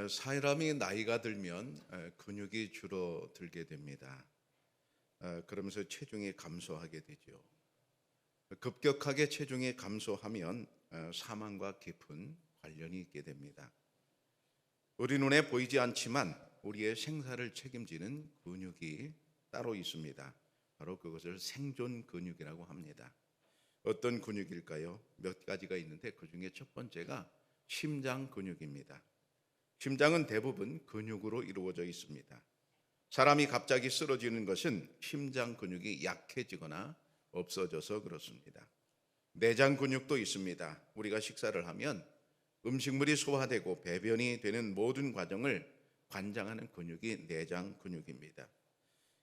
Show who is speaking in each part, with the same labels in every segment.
Speaker 1: 사람이 나이가 들면 근육이 줄어들게 됩니다. 그러면서 체중이 감소하게 되죠. 급격하게 체중이 감소하면 사망과 깊은 관련이 있게 됩니다. 우리 눈에 보이지 않지만 우리의 생사를 책임지는 근육이 따로 있습니다. 바로 그것을 생존 근육이라고 합니다. 어떤 근육일까요? 몇 가지가 있는데 그중에 첫 번째가 심장 근육입니다. 심장은 대부분 근육으로 이루어져 있습니다. 사람이 갑자기 쓰러지는 것은 심장 근육이 약해지거나 없어져서 그렇습니다. 내장 근육도 있습니다. 우리가 식사를 하면 음식물이 소화되고 배변이 되는 모든 과정을 관장하는 근육이 내장 근육입니다.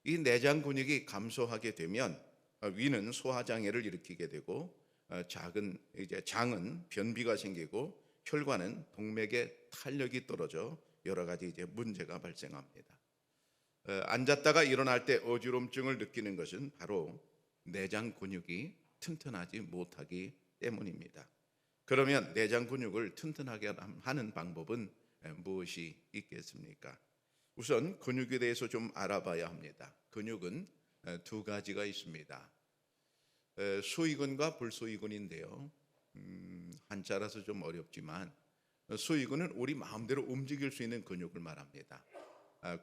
Speaker 1: 이 내장 근육이 감소하게 되면 위는 소화 장애를 일으키게 되고 장은 변비가 생기고 혈관은 동맥의 탄력이 떨어져 여러 가지 문제가 발생합니다. 앉았다가 일어날 때 어지럼증을 느끼는 것은 바로 내장 근육이 튼튼하지 못하기 때문입니다. 그러면 내장 근육을 튼튼하게 하는 방법은 무엇이 있겠습니까? 우선 근육에 대해서 좀 알아봐야 합니다. 근육은 두 가지가 있습니다. 수의근과 불수의근인데요. 한자라서 좀 어렵지만 수의근은 우리 마음대로 움직일 수 있는 근육을 말합니다.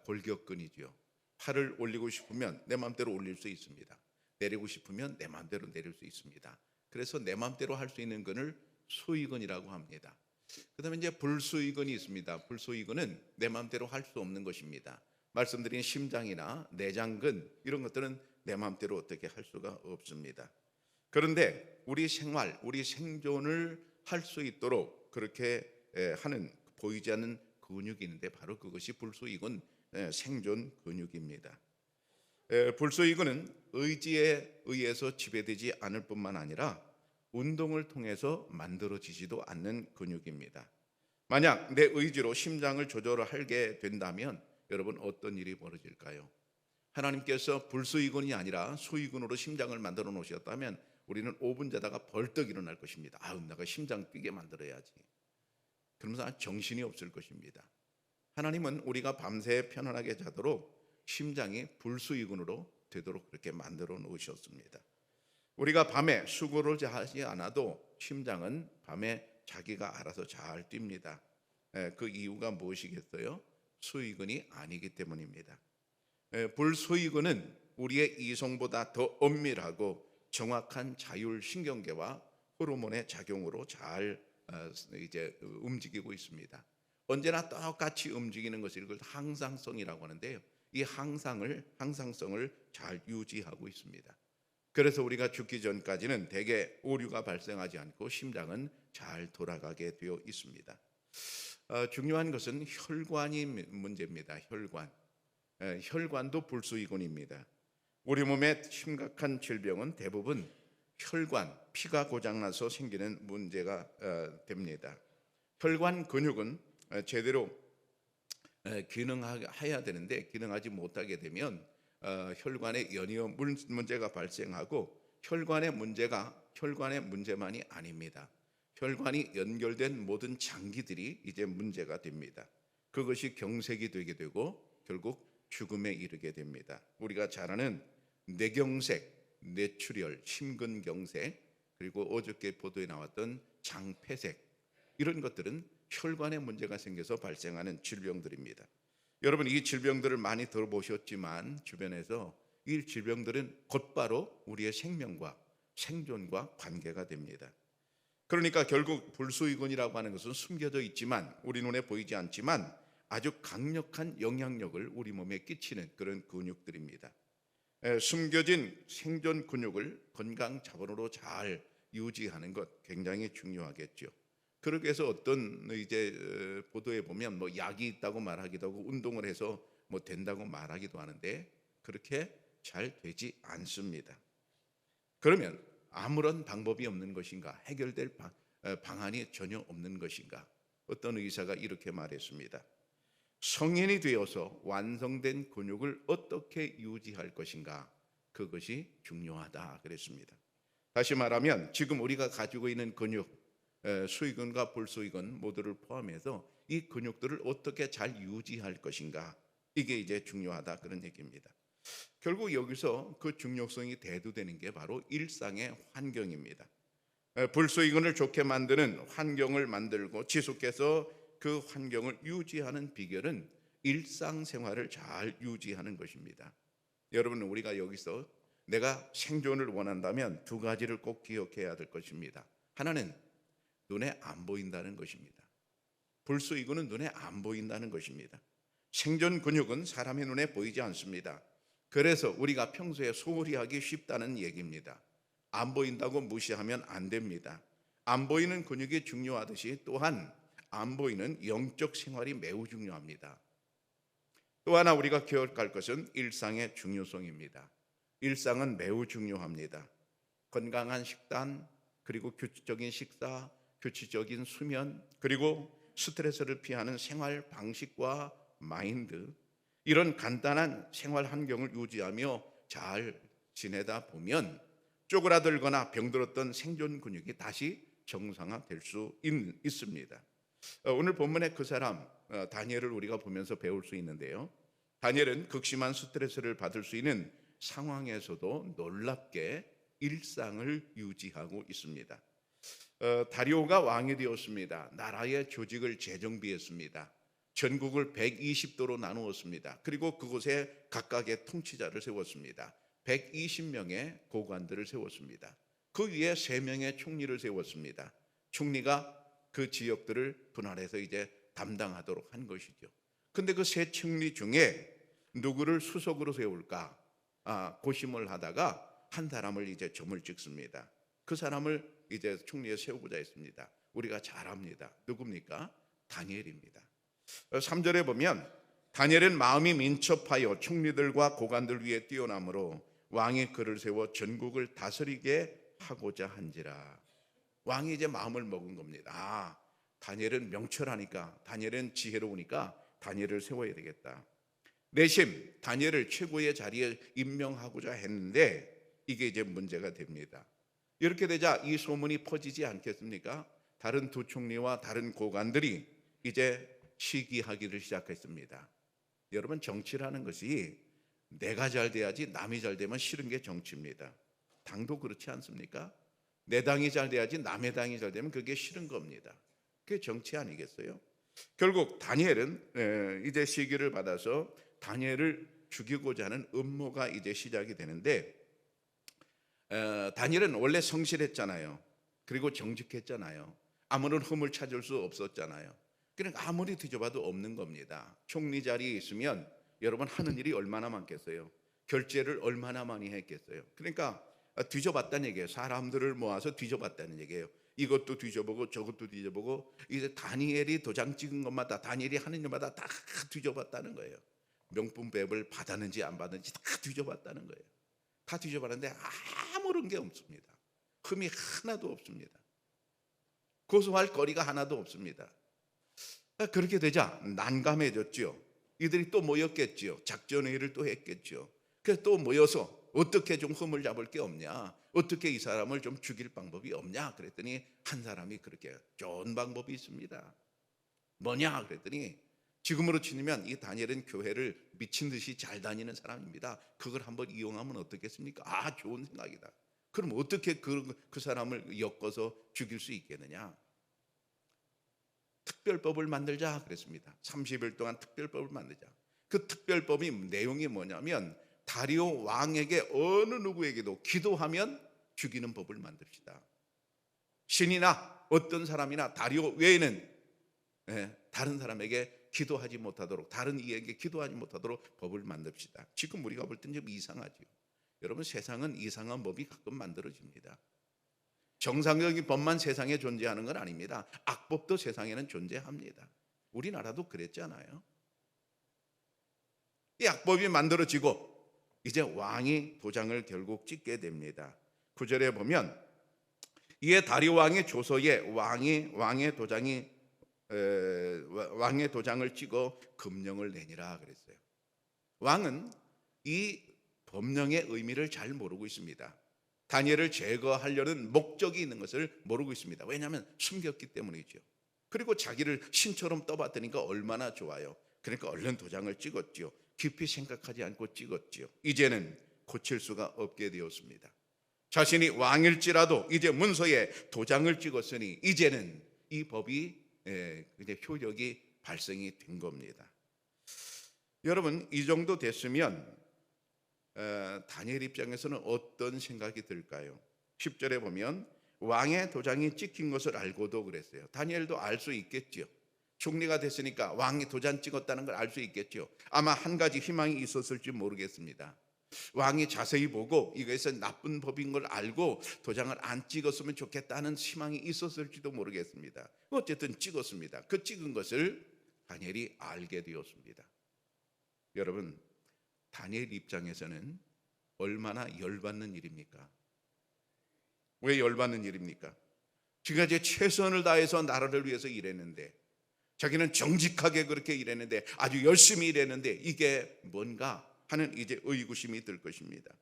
Speaker 1: 골격근이죠. 팔을 올리고 싶으면 내 마음대로 올릴 수 있습니다. 내리고 싶으면 내 마음대로 내릴 수 있습니다. 그래서 내 마음대로 할 수 있는 근을 수의근이라고 합니다. 그다음에 이제 불수의근이 있습니다. 불수의근은 내 마음대로 할 수 없는 것입니다. 말씀드린 심장이나 내장근 이런 것들은 내 마음대로 어떻게 할 수가 없습니다. 그런데 우리 생활, 우리 생존을 할 수 있도록 그렇게 하는 보이지 않는 근육이 있는데 바로 그것이 불수의근 생존 근육입니다. 불수의근은 의지에 의해서 지배되지 않을 뿐만 아니라 운동을 통해서 만들어지지도 않는 근육입니다. 만약 내 의지로 심장을 조절하게 된다면 여러분 어떤 일이 벌어질까요? 하나님께서 불수의근이 아니라 수의근으로 심장을 만들어 놓으셨다면 우리는 5분 자다가 벌떡 일어날 것입니다. 내가 심장 뛰게 만들어야지. 그러면서 정신이 없을 것입니다. 하나님은 우리가 밤새 편안하게 자도록 심장이 불수의근으로 되도록 그렇게 만들어 놓으셨습니다. 우리가 밤에 수고를 하지 않아도 심장은 밤에 자기가 알아서 잘 뜁니다. 그 이유가 무엇이겠어요? 수의근이 아니기 때문입니다. 불수의근은 우리의 이성보다 더 엄밀하고 정확한 자율신경계와 호르몬의 작용으로 잘 움직이고 있습니다. 언제나 똑같이 움직이는 것을 이걸 항상성이라고 하는데요. 이 항상성을 잘 유지하고 있습니다. 그래서 우리가 죽기 전까지는 대개 오류가 발생하지 않고 심장은 잘 돌아가게 되어 있습니다. 중요한 것은 혈관이 문제입니다. 혈관도 불수의근입니다. 우리 몸의 심각한 질병은 대부분 혈관, 피가 고장나서 생기는 문제가 됩니다. 혈관 근육은 제대로 기능해야 되는데 기능하지 못하게 되면 혈관에 연이어 문제가 발생하고 혈관의 문제만이 아닙니다. 혈관이 연결된 모든 장기들이 이제 문제가 됩니다. 그것이 경색이 되게 되고 결국 죽음에 이르게 됩니다. 우리가 잘 아는 뇌경색, 뇌출혈, 심근경색, 그리고 어저께 보도에 나왔던 장폐색, 이런 것들은 혈관에 문제가 생겨서 발생하는 질병들입니다. 여러분 이 질병들을 많이 들어보셨지만 주변에서 이 질병들은 곧바로 우리의 생명과 생존과 관계가 됩니다. 그러니까 결국 불수의근이라고 하는 것은 숨겨져 있지만 우리 눈에 보이지 않지만 아주 강력한 영향력을 우리 몸에 끼치는 그런 근육들입니다. 숨겨진 생존 근육을 건강 자본으로 잘 유지하는 것 굉장히 중요하겠죠. 그렇게 해서 어떤 보도에 보면 약이 있다고 말하기도 하고 운동을 해서 된다고 말하기도 하는데 그렇게 잘 되지 않습니다. 그러면 아무런 방법이 없는 것인가? 해결될 방안이 전혀 없는 것인가? 어떤 의사가 이렇게 말했습니다. 성인이 되어서 완성된 근육을 어떻게 유지할 것인가? 그것이 중요하다 그랬습니다. 다시 말하면 지금 우리가 가지고 있는 근육, 수의근과 불수의근 모두를 포함해서 이 근육들을 어떻게 잘 유지할 것인가, 이게 이제 중요하다, 그런 얘기입니다. 결국 여기서 그 중요성이 대두되는 게 바로 일상의 환경입니다. 불수의근을 좋게 만드는 환경을 만들고 지속해서 그 환경을 유지하는 비결은 일상생활을 잘 유지하는 것입니다. 여러분, 우리가 여기서 내가 생존을 원한다면 두 가지를 꼭 기억해야 될 것입니다. 하나는 눈에 안 보인다는 것입니다. 불수의근은 눈에 안 보인다는 것입니다. 생존 근육은 사람의 눈에 보이지 않습니다. 그래서 우리가 평소에 소홀히 하기 쉽다는 얘기입니다. 안 보인다고 무시하면 안 됩니다. 안 보이는 근육이 중요하듯이 또한 안 보이는 영적 생활이 매우 중요합니다. 또 하나 우리가 기억할 것은 일상의 중요성입니다. 일상은 매우 중요합니다. 건강한 식단, 그리고 규칙적인 식사, 규칙적인 수면, 그리고 스트레스를 피하는 생활 방식과 마인드, 이런 간단한 생활 환경을 유지하며 잘 지내다 보면 쪼그라들거나 병들었던 생존 근육이 다시 정상화될 수 있습니다. 오늘 본문의 그 사람 다니엘을 우리가 보면서 배울 수 있는데요, 다니엘은 극심한 스트레스를 받을 수 있는 상황에서도 놀랍게 일상을 유지하고 있습니다. 다리오가 왕이 되었습니다. 나라의 조직을 재정비했습니다. 전국을 120도로 나누었습니다. 그리고 그곳에 각각의 통치자를 세웠습니다. 120명의 고관들을 세웠습니다. 그 위에 3명의 총리를 세웠습니다. 총리가 그 지역들을 분할해서 이제 담당하도록 한 것이죠. 근데 그 3 총리 중에 누구를 수석으로 세울까 고심을 하다가 한 사람을 이제 점을 찍습니다. 그 사람을 이제 총리에 세우고자 했습니다. 우리가 잘 압니다. 누굽니까? 다니엘입니다. 3절에 보면 다니엘은 마음이 민첩하여 총리들과 고관들 위에 뛰어남으로 왕이 그를 세워 전국을 다스리게 하고자 한지라. 왕이 이제 마음을 먹은 겁니다. 다니엘은 명철하니까, 다니엘은 지혜로우니까 다니엘을 세워야 되겠다. 내심 다니엘을 최고의 자리에 임명하고자 했는데 이게 이제 문제가 됩니다. 이렇게 되자 이 소문이 퍼지지 않겠습니까? 다른 두 총리와 다른 고관들이 이제 시기하기를 시작했습니다. 여러분, 정치라는 것이 내가 잘 돼야지 남이 잘 되면 싫은 게 정치입니다. 당도 그렇지 않습니까? 내 당이 잘 돼야지 남의 당이 잘 되면 그게 싫은 겁니다. 그게 정치 아니겠어요? 결국 다니엘은 이제 시기를 받아서 다니엘을 죽이고자 하는 음모가 이제 시작이 되는데, 다니엘은 원래 성실했잖아요. 그리고 정직했잖아요. 아무런 흠을 찾을 수 없었잖아요. 그러니까 아무리 뒤져봐도 없는 겁니다. 총리 자리에 있으면 여러분 하는 일이 얼마나 많겠어요? 결제를 얼마나 많이 했겠어요? 그러니까 뒤져봤다는 얘기예요. 사람들을 모아서 뒤져봤다는 얘기예요. 이것도 뒤져보고 저것도 뒤져보고, 이제 다니엘이 도장 찍은 것마다, 다니엘이 하는 일마다 다 뒤져봤다는 거예요. 명품백을 받았는지 안 받았는지 다 뒤져봤다는 거예요. 다 뒤져봤는데 아무런 게 없습니다. 흠이 하나도 없습니다. 고소할 거리가 하나도 없습니다. 그렇게 되자 난감해졌죠. 이들이 또 모였겠지요. 작전회의를 또 했겠죠. 그래서 또 모여서 어떻게 좀 흠을 잡을 게 없냐, 어떻게 이 사람을 좀 죽일 방법이 없냐 그랬더니 한 사람이 그렇게 좋은 방법이 있습니다. 뭐냐 그랬더니, 지금으로 치면 이 다니엘은 교회를 미친 듯이 잘 다니는 사람입니다. 그걸 한번 이용하면 어떻겠습니까? 좋은 생각이다. 그럼 어떻게 그 사람을 엮어서 죽일 수 있겠느냐? 특별법을 만들자 그랬습니다. 30일 동안 특별법을 만들자. 그 특별법이 내용이 뭐냐면, 다리오 왕에게 어느 누구에게도 기도하면 죽이는 법을 만듭시다. 신이나 어떤 사람이나 다리오 외에는 다른 사람에게 기도하지 못하도록, 다른 이에게 기도하지 못하도록 법을 만듭시다. 지금 우리가 볼 때는 좀 이상하죠. 여러분, 세상은 이상한 법이 가끔 만들어집니다. 정상적인 법만 세상에 존재하는 건 아닙니다. 악법도 세상에는 존재합니다. 우리나라도 그랬잖아요. 이 악법이 만들어지고 이제 왕이 도장을 결국 찍게 됩니다. 9절에 보면, 이에 다리오 왕의 조서에 왕의 도장을 찍어 금령을 내니라 그랬어요. 왕은 이 법령의 의미를 잘 모르고 있습니다. 다니엘을 제거하려는 목적이 있는 것을 모르고 있습니다. 왜냐하면 숨겼기 때문이죠. 그리고 자기를 신처럼 떠받드니까 얼마나 좋아요. 그러니까 얼른 도장을 찍었지요. 깊이 생각하지 않고 찍었지요. 이제는 고칠 수가 없게 되었습니다. 자신이 왕일지라도 이제 문서에 도장을 찍었으니 이제는 이 법이 이제 효력이 발생이 된 겁니다. 여러분, 이 정도 됐으면 다니엘 입장에서는 어떤 생각이 들까요? 10절에 보면 왕의 도장이 찍힌 것을 알고도 그랬어요. 다니엘도 알 수 있겠죠. 총리가 됐으니까 왕이 도장 찍었다는 걸 알 수 있겠죠. 아마 한 가지 희망이 있었을지 모르겠습니다. 왕이 자세히 보고 이것은 나쁜 법인 걸 알고 도장을 안 찍었으면 좋겠다는 희망이 있었을지도 모르겠습니다. 어쨌든 찍었습니다. 그 찍은 것을 다니엘이 알게 되었습니다. 여러분, 다니엘 입장에서는 얼마나 열받는 일입니까? 왜 열받는 일입니까? 지금까지 최선을 다해서 나라를 위해서 일했는데, 자기는 정직하게 그렇게 일했는데, 아주 열심히 일했는데 이게 뭔가 하는 이제 의구심이 들 것입니다.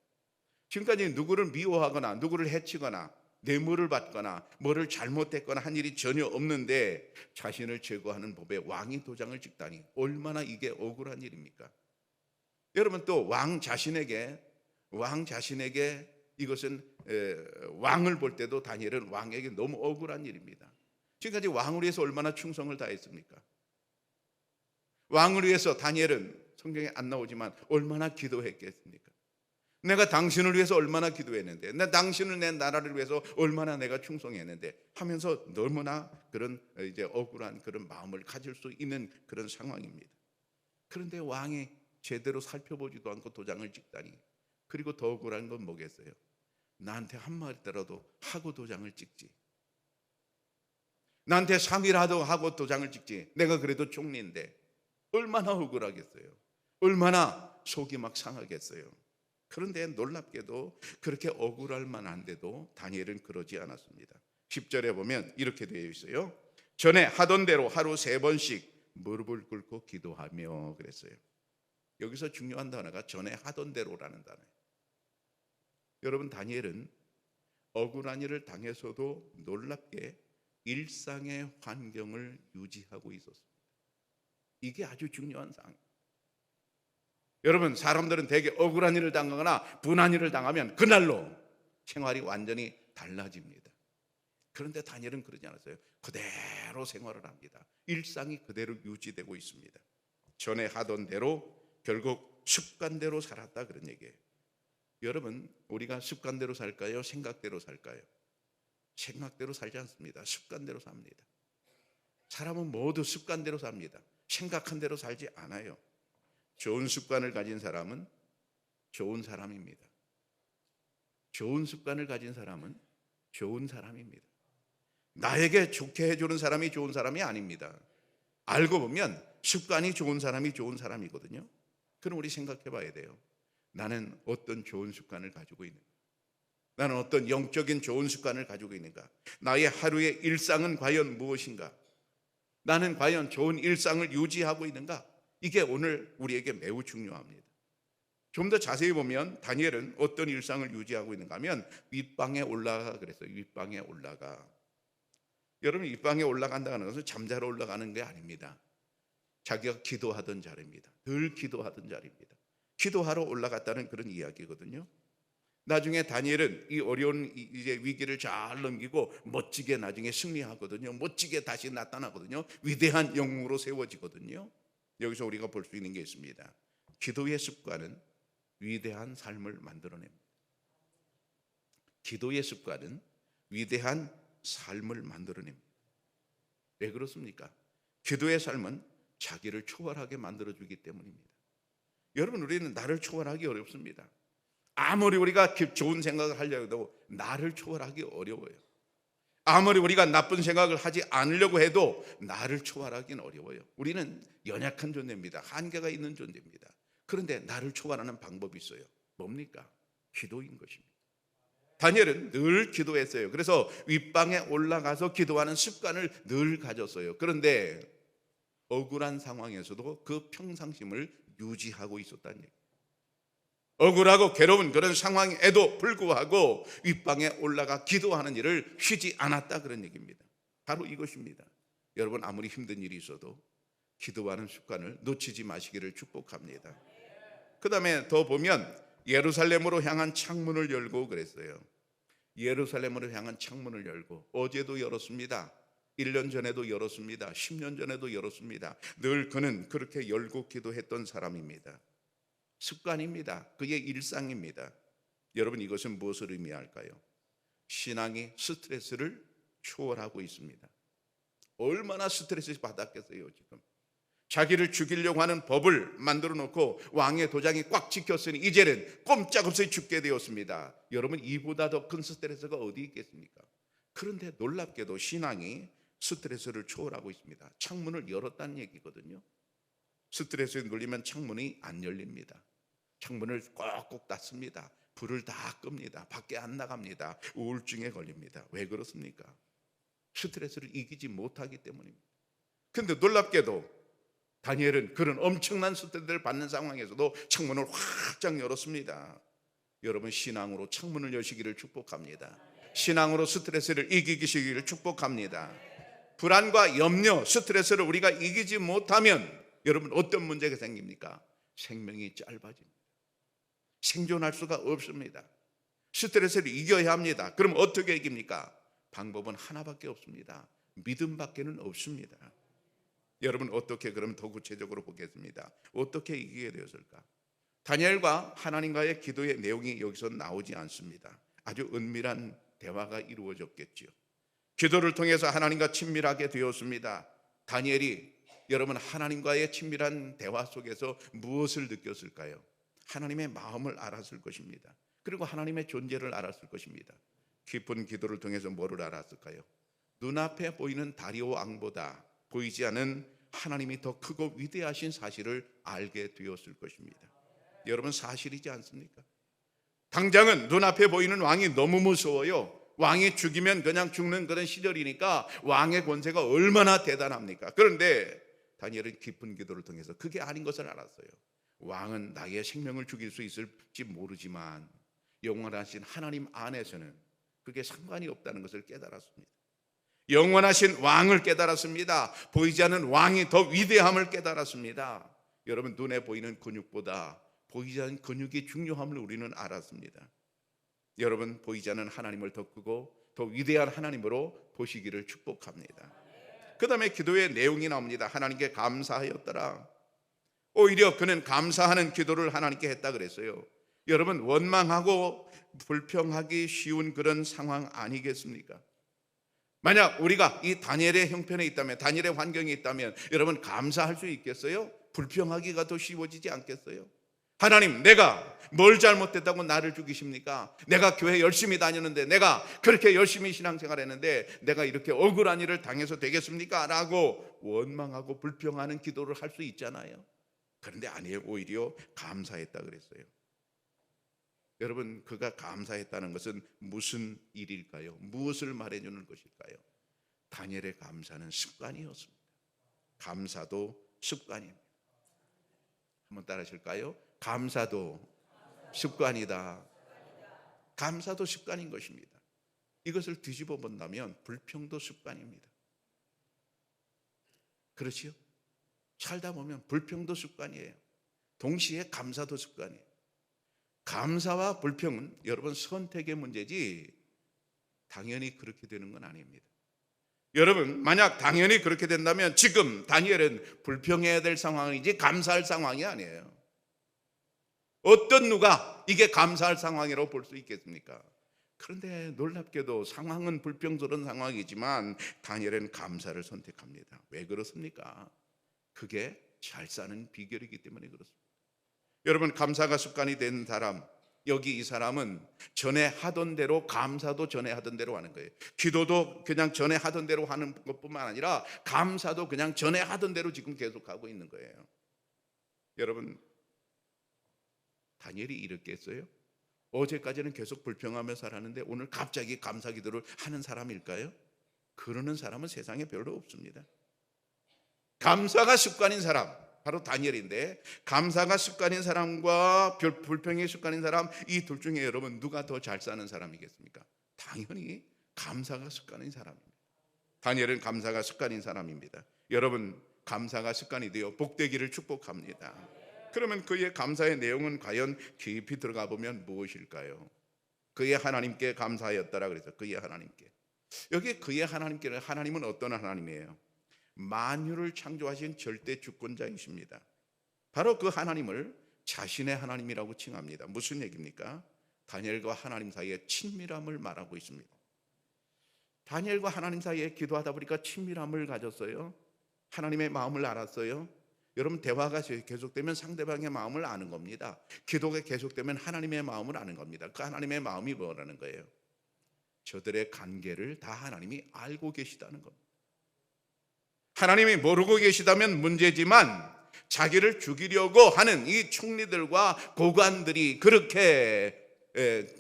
Speaker 1: 지금까지 누구를 미워하거나 누구를 해치거나 뇌물을 받거나 뭐를 잘못했거나 한 일이 전혀 없는데 자신을 제거하는 법에 왕이 도장을 찍다니 얼마나 이게 억울한 일입니까? 여러분, 또 왕 자신에게 이것은 왕을 볼 때도 다니엘은 왕에게 너무 억울한 일입니다. 지금까지 왕을 위해서 얼마나 충성을 다했습니까? 왕을 위해서 다니엘은 성경에 안 나오지만 얼마나 기도했겠습니까? 내가 당신을 위해서 얼마나 기도했는데, 내 당신을 내 나라를 위해서 얼마나 내가 충성했는데 하면서 너무나 그런 이제 억울한 그런 마음을 가질 수 있는 그런 상황입니다. 그런데 왕이 제대로 살펴보지도 않고 도장을 찍다니, 그리고 더 억울한 건 뭐겠어요? 나한테 한마디라도 하고 도장을 찍지, 나한테 상의라도 하고 도장을 찍지, 내가 그래도 총리인데 얼마나 억울하겠어요? 얼마나 속이 막 상하겠어요? 그런데 놀랍게도 그렇게 억울할 만한데도 다니엘은 그러지 않았습니다. 10절에 보면 이렇게 되어 있어요. 전에 하던 대로 하루 3번씩 무릎을 꿇고 기도하며 그랬어요. 여기서 중요한 단어가 전에 하던 대로라는 단어예요. 여러분, 다니엘은 억울한 일을 당해서도 놀랍게 일상의 환경을 유지하고 있었습니다. 이게 아주 중요한 상황이에요. 여러분, 사람들은 되게 억울한 일을 당하거나 분한 일을 당하면 그날로 생활이 완전히 달라집니다. 그런데 다니엘은 그러지 않았어요. 그대로 생활을 합니다. 일상이 그대로 유지되고 있습니다. 전에 하던 대로 결국 습관대로 살았다, 그런 얘기예요. 여러분, 우리가 습관대로 살까요? 생각대로 살까요? 생각대로 살지 않습니다. 습관대로 삽니다. 사람은 모두 습관대로 삽니다. 생각한 대로 살지 않아요. 좋은 습관을 가진 사람은 좋은 사람입니다. 좋은 습관을 가진 사람은 좋은 사람입니다. 나에게 좋게 해주는 사람이 좋은 사람이 아닙니다. 알고 보면 습관이 좋은 사람이 좋은 사람이거든요. 그럼 우리 생각해 봐야 돼요. 나는 어떤 좋은 습관을 가지고 있는가? 나는 어떤 영적인 좋은 습관을 가지고 있는가? 나의 하루의 일상은 과연 무엇인가? 나는 과연 좋은 일상을 유지하고 있는가? 이게 오늘 우리에게 매우 중요합니다. 좀 더 자세히 보면 다니엘은 어떤 일상을 유지하고 있는가 하면 윗방에 올라가 그랬어요. 윗방에 올라가. 여러분, 윗방에 올라간다는 것은 잠자러 올라가는 게 아닙니다. 자기가 기도하던 자리입니다. 늘 기도하던 자리입니다. 기도하러 올라갔다는 그런 이야기거든요. 나중에 다니엘은 이 어려운 이제 위기를 잘 넘기고 멋지게 나중에 승리하거든요. 멋지게 다시 나타나거든요. 위대한 영웅으로 세워지거든요. 여기서 우리가 볼 수 있는 게 있습니다. 기도의 습관은 위대한 삶을 만들어냅니다. 기도의 습관은 위대한 삶을 만들어냅니다. 왜 그렇습니까? 기도의 삶은 자기를 초월하게 만들어주기 때문입니다. 여러분, 우리는 나를 초월하기 어렵습니다. 아무리 우리가 좋은 생각을 하려고 해도 나를 초월하기 어려워요. 아무리 우리가 나쁜 생각을 하지 않으려고 해도 나를 초월하기는 어려워요. 우리는 연약한 존재입니다. 한계가 있는 존재입니다. 그런데 나를 초월하는 방법이 있어요. 뭡니까? 기도인 것입니다. 다니엘은 늘 기도했어요. 그래서 윗방에 올라가서 기도하는 습관을 늘 가졌어요. 그런데 억울한 상황에서도 그 평상심을 유지하고 있었다는 얘기예요. 억울하고 괴로운 그런 상황에도 불구하고 윗방에 올라가 기도하는 일을 쉬지 않았다, 그런 얘기입니다. 바로 이것입니다. 여러분, 아무리 힘든 일이 있어도 기도하는 습관을 놓치지 마시기를 축복합니다. 그 다음에 더 보면 예루살렘으로 향한 창문을 열고 그랬어요. 예루살렘으로 향한 창문을 열고, 어제도 열었습니다. 1년 전에도 열었습니다. 10년 전에도 열었습니다. 늘 그는 그렇게 열고 기도했던 사람입니다. 습관입니다. 그의 일상입니다. 여러분, 이것은 무엇을 의미할까요? 신앙이 스트레스를 초월하고 있습니다. 얼마나 스트레스 받았겠어요. 지금 자기를 죽이려고 하는 법을 만들어 놓고 왕의 도장이 꽉 찍혔으니 이제는 꼼짝없이 죽게 되었습니다. 여러분, 이보다 더 큰 스트레스가 어디 있겠습니까? 그런데 놀랍게도 신앙이 스트레스를 초월하고 있습니다. 창문을 열었다는 얘기거든요. 스트레스에 눌리면 창문이 안 열립니다. 창문을 꼭꼭 닫습니다. 불을 다 끕니다. 밖에 안 나갑니다. 우울증에 걸립니다. 왜 그렇습니까? 스트레스를 이기지 못하기 때문입니다. 그런데 놀랍게도 다니엘은 그런 엄청난 스트레스를 받는 상황에서도 창문을 활짝 열었습니다. 여러분, 신앙으로 창문을 여시기를 축복합니다. 신앙으로 스트레스를 이기시기를 축복합니다. 불안과 염려, 스트레스를 우리가 이기지 못하면 여러분, 어떤 문제가 생깁니까? 생명이 짧아집니다. 생존할 수가 없습니다. 스트레스를 이겨야 합니다. 그럼 어떻게 이깁니까? 방법은 하나밖에 없습니다. 믿음밖에는 없습니다. 여러분, 어떻게 그럼 더 구체적으로 보겠습니다. 어떻게 이기게 되었을까? 다니엘과 하나님과의 기도의 내용이 여기서 나오지 않습니다. 아주 은밀한 대화가 이루어졌겠지요. 기도를 통해서 하나님과 친밀하게 되었습니다. 다니엘이 여러분, 하나님과의 친밀한 대화 속에서 무엇을 느꼈을까요? 하나님의 마음을 알았을 것입니다. 그리고 하나님의 존재를 알았을 것입니다. 깊은 기도를 통해서 뭐를 알았을까요? 눈앞에 보이는 다리오 왕보다 보이지 않은 하나님이 더 크고 위대하신 사실을 알게 되었을 것입니다. 여러분, 사실이지 않습니까? 당장은 눈앞에 보이는 왕이 너무 무서워요. 왕이 죽이면 그냥 죽는 그런 시절이니까 왕의 권세가 얼마나 대단합니까? 그런데 다니엘은 깊은 기도를 통해서 그게 아닌 것을 알았어요. 왕은 나의 생명을 죽일 수 있을지 모르지만 영원하신 하나님 안에서는 그게 상관이 없다는 것을 깨달았습니다. 영원하신 왕을 깨달았습니다. 보이지 않는 왕이 더 위대함을 깨달았습니다. 여러분, 눈에 보이는 근육보다 보이지 않는 근육이 중요함을 우리는 알았습니다. 여러분, 보이지 않는 하나님을 더 크고 더 위대한 하나님으로 보시기를 축복합니다. 그 다음에 기도의 내용이 나옵니다. 하나님께 감사하였더라. 오히려 그는 감사하는 기도를 하나님께 했다 그랬어요. 여러분, 원망하고 불평하기 쉬운 그런 상황 아니겠습니까? 만약 우리가 이 다니엘의 형편에 있다면, 다니엘의 환경에 있다면 여러분, 감사할 수 있겠어요? 불평하기가 더 쉬워지지 않겠어요? 하나님, 내가 뭘 잘못했다고 나를 죽이십니까? 내가 교회 열심히 다녔는데, 내가 그렇게 열심히 신앙생활했는데 내가 이렇게 억울한 일을 당해서 되겠습니까? 라고 원망하고 불평하는 기도를 할 수 있잖아요. 그런데 아니에요. 오히려 감사했다 그랬어요. 여러분, 그가 감사했다는 것은 무슨 일일까요? 무엇을 말해주는 것일까요? 다니엘의 감사는 습관이었습니다. 감사도 습관입니다. 한번 따라 하실까요? 감사도 습관이다. 감사도 습관인 것입니다. 이것을 뒤집어 본다면 불평도 습관입니다. 그렇지요? 살다 보면 불평도 습관이에요. 동시에 감사도 습관이에요. 감사와 불평은 여러분, 선택의 문제지 당연히 그렇게 되는 건 아닙니다. 여러분, 만약 당연히 그렇게 된다면 지금 다니엘은 불평해야 될 상황이지 감사할 상황이 아니에요. 어떤 누가 이게 감사할 상황이라고 볼 수 있겠습니까? 그런데 놀랍게도 상황은 불평스러운 상황이지만 다니엘은 감사를 선택합니다. 왜 그렇습니까? 그게 잘 사는 비결이기 때문에 그렇습니다. 여러분, 감사가 습관이 된 사람, 여기 이 사람은 전에 하던 대로 감사도 전에 하던 대로 하는 거예요. 기도도 그냥 전에 하던 대로 하는 것뿐만 아니라 감사도 그냥 전에 하던 대로 지금 계속하고 있는 거예요. 여러분, 다니엘이 이렇게 했어요? 어제까지는 계속 불평하며 살았는데 오늘 갑자기 감사 기도를 하는 사람일까요? 그러는 사람은 세상에 별로 없습니다. 감사가 습관인 사람, 바로 다니엘인데, 감사가 습관인 사람과 불평이 습관인 사람, 이 둘 중에 여러분 누가 더 잘 사는 사람이겠습니까? 당연히 감사가 습관인 사람입니다. 다니엘은 감사가 습관인 사람입니다. 여러분, 감사가 습관이 되어 복되기를 축복합니다. 그러면 그의 감사의 내용은 과연 깊이 들어가 보면 무엇일까요? 그의 하나님께 감사하였다라 그래서 그의 하나님께, 여기 그의 하나님께는, 하나님은 어떤 하나님이에요? 만유를 창조하신 절대 주권자이십니다. 바로 그 하나님을 자신의 하나님이라고 칭합니다. 무슨 얘기입니까? 다니엘과 하나님 사이에 친밀함을 말하고 있습니다. 다니엘과 하나님 사이에 기도하다 보니까 친밀함을 가졌어요. 하나님의 마음을 알았어요. 여러분, 대화가 계속되면 상대방의 마음을 아는 겁니다. 기도가 계속되면 하나님의 마음을 아는 겁니다. 그 하나님의 마음이 뭐라는 거예요? 저들의 관계를 다 하나님이 알고 계시다는 겁니다. 하나님이 모르고 계시다면 문제지만, 자기를 죽이려고 하는 이 총리들과 고관들이 그렇게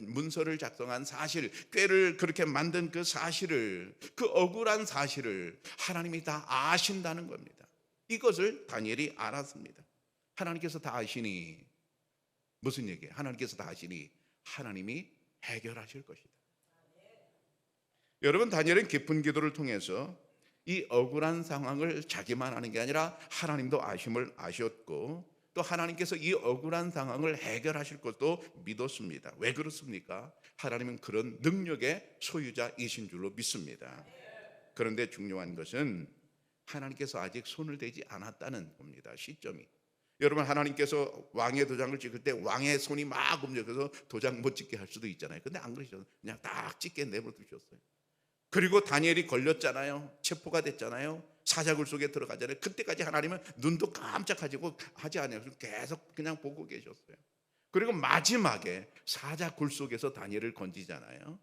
Speaker 1: 문서를 작성한 사실, 꾀를 그렇게 만든 그 사실을, 그 억울한 사실을 하나님이 다 아신다는 겁니다. 이것을 다니엘이 알았습니다. 하나님께서 다 아시니, 무슨 얘기예요? 하나님께서 다 아시니 하나님이 해결하실 것이다. 여러분, 다니엘은 깊은 기도를 통해서 이 억울한 상황을 자기만 아는 게 아니라 하나님도 아심을 아셨고, 또 하나님께서 이 억울한 상황을 해결하실 것도 믿었습니다. 왜 그렇습니까? 하나님은 그런 능력의 소유자이신 줄로 믿습니다. 그런데 중요한 것은 하나님께서 아직 손을 대지 않았다는 겁니다. 시점이. 여러분, 하나님께서 왕의 도장을 찍을 때 왕의 손이 막 움직여서 도장 못 찍게 할 수도 있잖아요. 근데 안 그러셨어요. 그냥 딱 찍게 내버려 두셨어요. 그리고 다니엘이 걸렸잖아요. 체포가 됐잖아요. 사자굴 속에 들어가잖아요. 그때까지 하나님은 눈도 깜짝하고 하지 않아요. 계속 그냥 보고 계셨어요. 그리고 마지막에 사자굴 속에서 다니엘을 건지잖아요.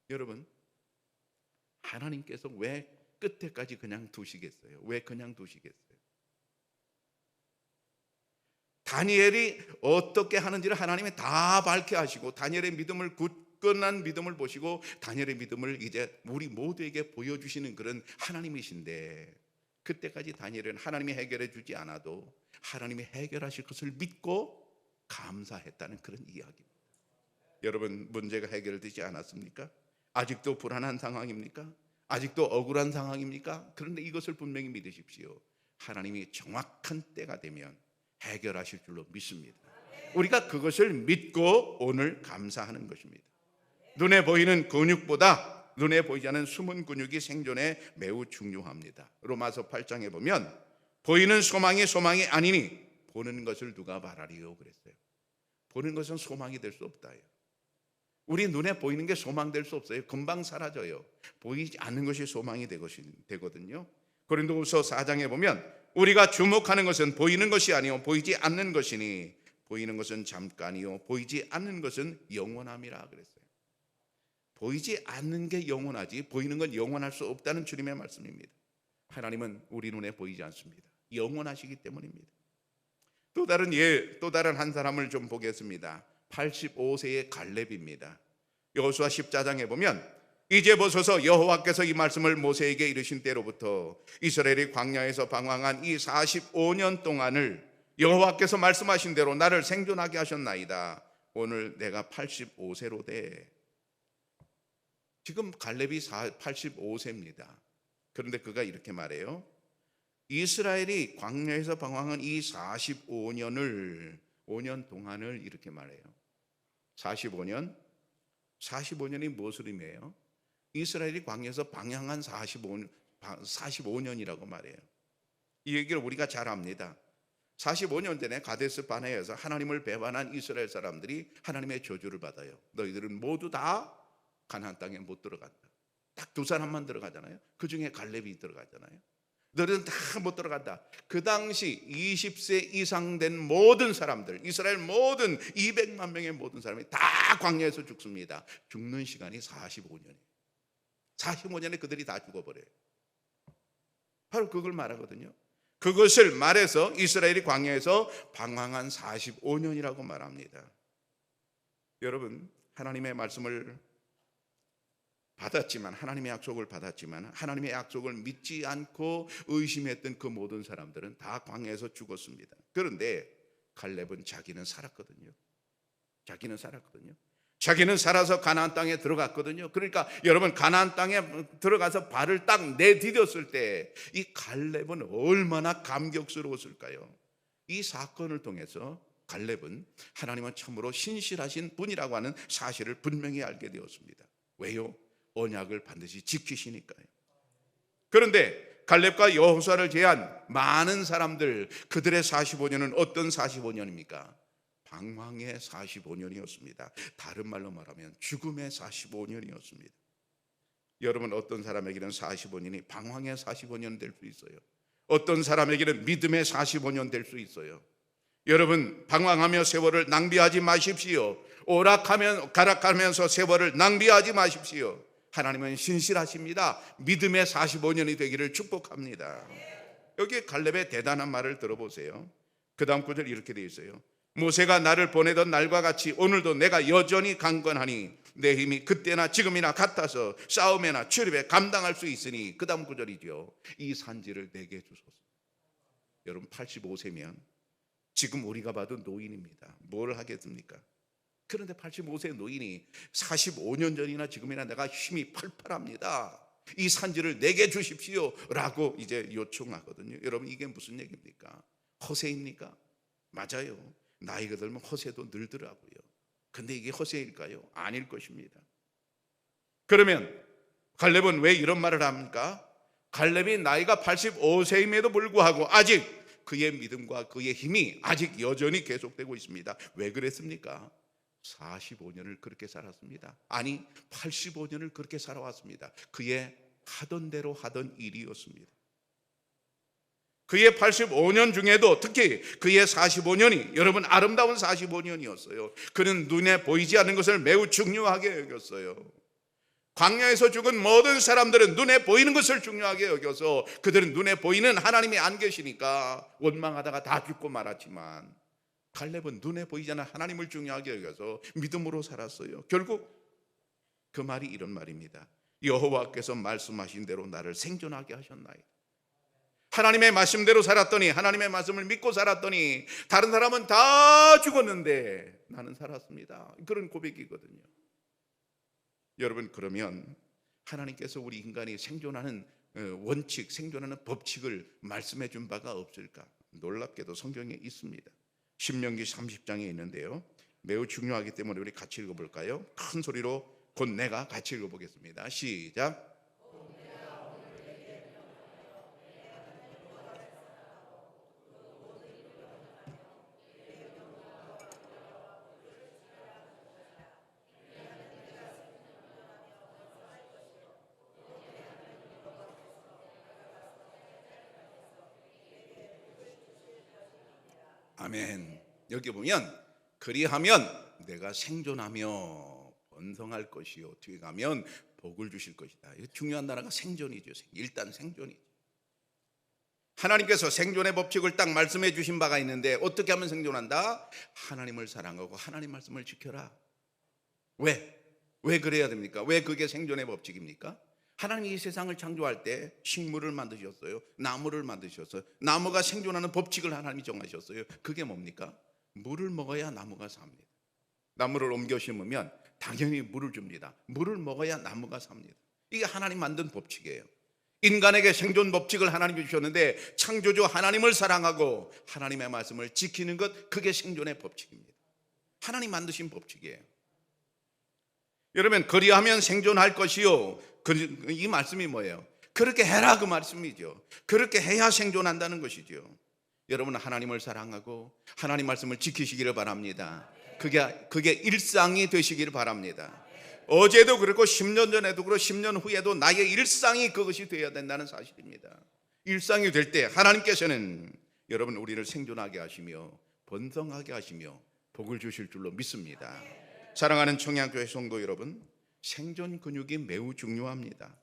Speaker 1: 여러분, 하나님께서 왜 끝에까지 그냥 두시겠어요? 왜 그냥 두시겠어요? 다니엘이 어떻게 하는지를 하나님이 다 밝게 하시고, 다니엘의 믿음을, 굳건한 믿음을 보시고 다니엘의 믿음을 이제 우리 모두에게 보여주시는 그런 하나님이신데, 그때까지 다니엘은 하나님이 해결해 주지 않아도 하나님이 해결하실 것을 믿고 감사했다는 그런 이야기입니다. 여러분, 문제가 해결되지 않았습니까? 아직도 불안한 상황입니까? 아직도 억울한 상황입니까? 그런데 이것을 분명히 믿으십시오. 하나님이 정확한 때가 되면 해결하실 줄로 믿습니다. 우리가 그것을 믿고 오늘 감사하는 것입니다. 눈에 보이는 근육보다 눈에 보이지 않는 숨은 근육이 생존에 매우 중요합니다. 로마서 8장에 보면 보이는 소망이 아니니 보는 것을 누가 바라리요 그랬어요. 보는 것은 소망이 될 수 없다요. 우리 눈에 보이는 게 소망될 수 없어요. 금방 사라져요. 보이지 않는 것이 소망이 되거든요. 고린도후서 4장에 보면 우리가 주목하는 것은 보이는 것이 아니요 보이지 않는 것이니 보이는 것은 잠깐이요 보이지 않는 것은 영원함이라 그랬어요. 보이지 않는 게 영원하지 보이는 건 영원할 수 없다는 주님의 말씀입니다. 하나님은 우리 눈에 보이지 않습니다. 영원하시기 때문입니다. 또 다른 한 사람을 좀 보겠습니다. 85세의 갈렙입니다. 여호수아 14장에 보면 이제 보소서 여호와께서 이 말씀을 모세에게 이르신 때로부터 이스라엘이 광야에서 방황한 이 45년 동안을 여호와께서 말씀하신 대로 나를 생존하게 하셨나이다. 오늘 내가 85세로 돼. 지금 갈렙이 85세입니다. 그런데 그가 이렇게 말해요. 이스라엘이 광야에서 방황한 이 5년 동안을 이렇게 말해요. 45년이 무엇을 의미해요? 이스라엘이 광야에서 방황한 45년이라고 말해요. 이 얘기를 우리가 잘 압니다. 45년 전에 가데스 바네아에서 하나님을 배반한 이스라엘 사람들이 하나님의 저주를 받아요. 너희들은 모두 다 가나안 땅에 못 들어간다. 딱 두 사람만 들어가잖아요. 그 중에 갈렙이 들어가잖아요. 너희들은 다 못 들어간다. 그 당시 20세 이상 된 모든 사람들, 이스라엘 모든 200만 명의 모든 사람이 다 광야에서 죽습니다. 죽는 시간이 45년이에요. 45년에 그들이 다 죽어버려요. 바로 그걸 말하거든요. 그것을 말해서 이스라엘이 광야에서 방황한 45년이라고 말합니다. 여러분, 하나님의 말씀을 받았지만, 하나님의 약속을 받았지만 하나님의 약속을 믿지 않고 의심했던 그 모든 사람들은 다 광야에서 죽었습니다. 그런데 갈렙은 자기는 살았거든요. 자기는 살아서 가나안 땅에 들어갔거든요. 그러니까 여러분, 가나안 땅에 들어가서 발을 딱 내디뎠을 때 이 갈렙은 얼마나 감격스러웠을까요? 이 사건을 통해서 갈렙은 하나님은 참으로 신실하신 분이라고 하는 사실을 분명히 알게 되었습니다. 왜요? 언약을 반드시 지키시니까요. 그런데 갈렙과 여호수아를 제한 많은 사람들, 그들의 45년은 어떤 45년입니까? 방황의 45년이었습니다. 다른 말로 말하면 죽음의 45년이었습니다. 여러분, 어떤 사람에게는 45년이 방황의 45년 될 수 있어요. 어떤 사람에게는 믿음의 45년 될 수 있어요. 여러분, 방황하며 세월을 낭비하지 마십시오. 가락하면서 세월을 낭비하지 마십시오. 하나님은 신실하십니다. 믿음의 45년이 되기를 축복합니다. 여기 갈렙의 대단한 말을 들어보세요. 그 다음 구절 이렇게 되어 있어요. 모세가 나를 보내던 날과 같이 오늘도 내가 여전히 강건하니 내 힘이 그때나 지금이나 같아서 싸움에나 출입에 감당할 수 있으니. 그 다음 구절이죠. 이 산지를 내게 주소서. 여러분, 85세면 지금 우리가 봐도 노인입니다. 뭘 하겠습니까? 그런데 85세 노인이 45년 전이나 지금이나 내가 힘이 팔팔합니다. 이 산지를 내게 주십시오 라고 이제 요청하거든요. 여러분, 이게 무슨 얘기입니까? 허세입니까? 맞아요. 나이가 들면 허세도 늘더라고요. 근데 이게 허세일까요? 아닐 것입니다. 그러면 갈렙은 왜 이런 말을 합니까? 갈렙이 나이가 85세임에도 불구하고 아직 그의 믿음과 그의 힘이 아직 여전히 계속되고 있습니다. 왜 그랬습니까? 45년을 그렇게 살았습니다. 아니, 85년을 그렇게 살아왔습니다. 그의 하던 대로 하던 일이었습니다. 그의 85년 중에도 특히 그의 45년이 여러분 아름다운 45년이었어요. 그는 눈에 보이지 않는 것을 매우 중요하게 여겼어요. 광야에서 죽은 모든 사람들은 눈에 보이는 것을 중요하게 여겨서 그들은 눈에 보이는 하나님이 안 계시니까 원망하다가 다 죽고 말았지만, 갈렙은 눈에 보이지 않는 하나님을 중요하게 여겨서 믿음으로 살았어요. 결국 그 말이 이런 말입니다. 여호와께서 말씀하신 대로 나를 생존하게 하셨나이다. 하나님의 말씀대로 살았더니, 하나님의 말씀을 믿고 살았더니 다른 사람은 다 죽었는데 나는 살았습니다. 그런 고백이거든요. 여러분, 그러면 하나님께서 우리 인간이 생존하는 원칙, 생존하는 법칙을 말씀해 준 바가 없을까? 놀랍게도 성경에 있습니다. 신명기 30장에 있는데요, 매우 중요하기 때문에 우리 같이 읽어볼까요? 큰 소리로 곧 내가 같이 읽어보겠습니다. 시작. 아멘. 여기 보면 그리하면 내가 생존하며 번성할 것이요 뒤에 가면 복을 주실 것이다. 중요한 단어가 생존이죠. 일단 생존이죠. 하나님께서 생존의 법칙을 딱 말씀해 주신 바가 있는데 어떻게 하면 생존한다? 하나님을 사랑하고 하나님 말씀을 지켜라. 왜 그래야 됩니까? 왜 그게 생존의 법칙입니까? 하나님이 이 세상을 창조할 때 식물을 만드셨어요. 나무를 만드셨어요. 나무가 생존하는 법칙을 하나님이 정하셨어요. 그게 뭡니까? 물을 먹어야 나무가 삽니다. 나무를 옮겨 심으면 당연히 물을 줍니다. 물을 먹어야 나무가 삽니다. 이게 하나님 만든 법칙이에요. 인간에게 생존 법칙을 하나님이 주셨는데 창조주 하나님을 사랑하고 하나님의 말씀을 지키는 것, 그게 생존의 법칙입니다. 하나님 만드신 법칙이에요. 여러분, 그리하면 생존할 것이요, 이 말씀이 뭐예요? 그렇게 해라, 그 말씀이죠. 그렇게 해야 생존한다는 것이죠. 여러분은 하나님을 사랑하고 하나님 말씀을 지키시기를 바랍니다. 그게 일상이 되시기를 바랍니다. 어제도 그렇고 10년 전에도 그렇고 10년 후에도 나의 일상이 그것이 되어야 된다는 사실입니다. 일상이 될 때 하나님께서는 여러분 우리를 생존하게 하시며 번성하게 하시며 복을 주실 줄로 믿습니다. 사랑하는 청양교회 성도 여러분, 생존 근육이 매우 중요합니다.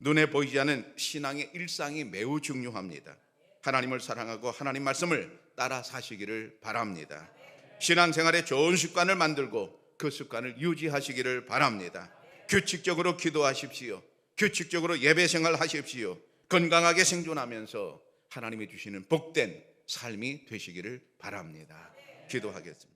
Speaker 1: 눈에 보이지 않는 신앙의 일상이 매우 중요합니다. 하나님을 사랑하고 하나님 말씀을 따라 사시기를 바랍니다. 신앙생활에 좋은 습관을 만들고 그 습관을 유지하시기를 바랍니다. 규칙적으로 기도하십시오. 규칙적으로 예배 생활 하십시오. 건강하게 생존하면서 하나님이 주시는 복된 삶이 되시기를 바랍니다. 기도하겠습니다.